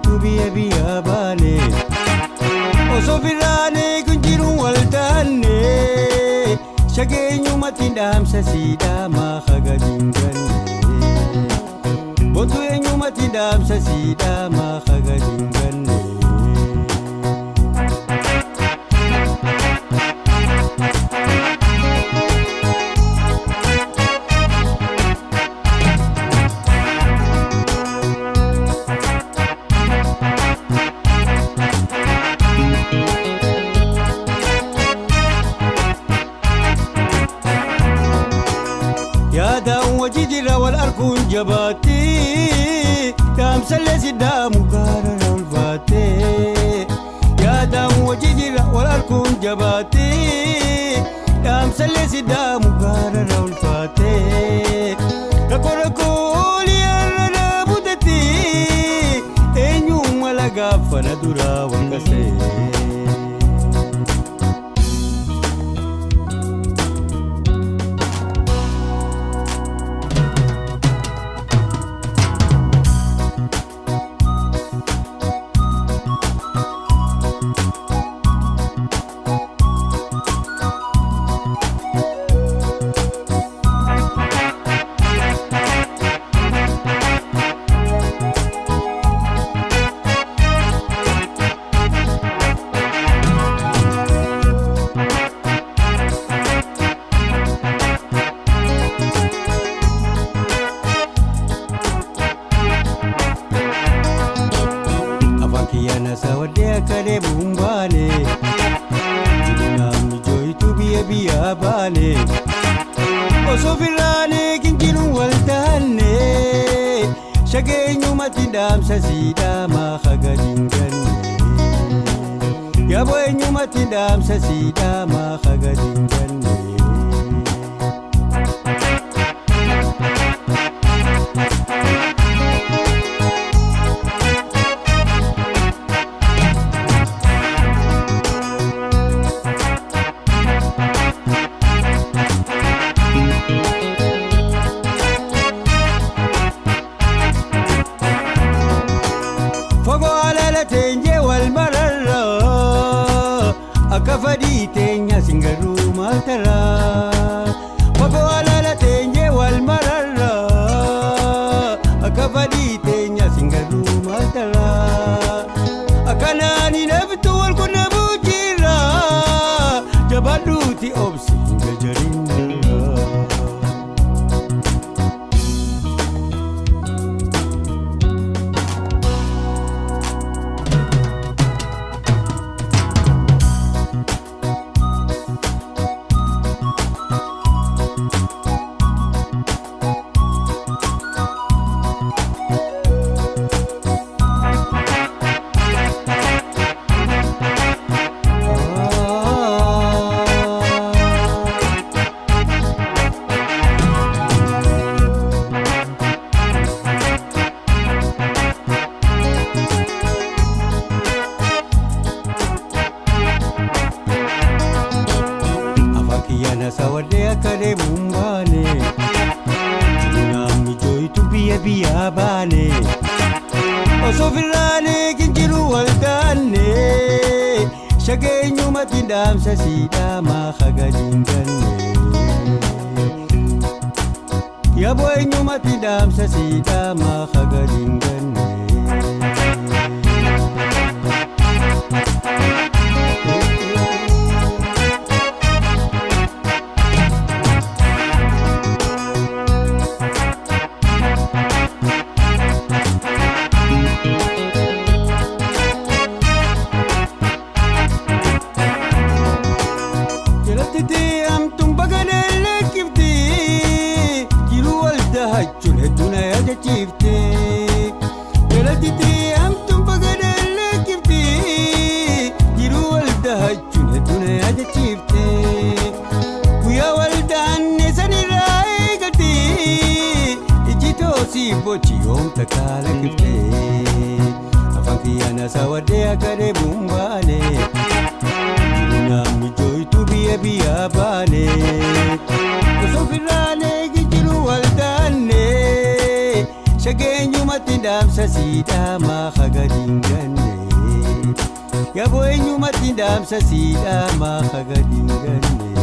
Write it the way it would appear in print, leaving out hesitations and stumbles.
jooytu biyya baane osoo firraanee kun jiru waldaanne shageenyumatti dhaamsa siidhamaa haga dinganne botu eenyumatti dhaamsa siidhamaa haga dinganne. yaadaan wajji jira wal arguun jabaatee dhaamsallee siddaamu gaarara ulfaatee yaadaan wajji jira wal arguun jabaatee dhaamsallee siddaamu gaarara ulfaatee rakkoo liyaarra mudatee eenyummaa lagaafana duraa walqasee. Yana sawadee kale bumbaane namni jooytu biyya baane osoo firraanee kinjiru waldaanne shageenyumatti dhaamsa siidhamaa haga dinganne yaaboo eenyumatti dhaamsa siidhamaa haga dinganne. Teenye wal mararra akka fadhii teenya singaruu maal taraa fagoo alaala teenye wal mararra akka fadhii teenya singaruu maal taraa akkanaan naftu wal qunnamuu jira jabaadhuuti obsi hinga jarinna. Yana sawadee kale bumbaane namni jooytu biyya baane osoo firraanee kinjiru waldaanne shageenyumatti dhaamsa siidhamaa haga dinganne yaaboo eenyumatti dhaamsa siidhamaa haga dinganne. Amtum baganee lekkiftii jiru walda hachuun hedduun yaadachiiftee galatitee amtum baganee lekkiftii jiru walda hachuun hedduun yaadachiiftee guyyaa waldaan sanirraa eegatee iji toosii bochi yoomta kaala kiftee afaan kiyyana sawadee akadee bumbaane. Namni jooytu biyya baane osoo firraanee jiru waldaanne shageenyumatti dhaamsa siidhaa maaka gadi hin ganne Yaboo eenyumatti dhaamsa siidhaa maaka gadi hin ganne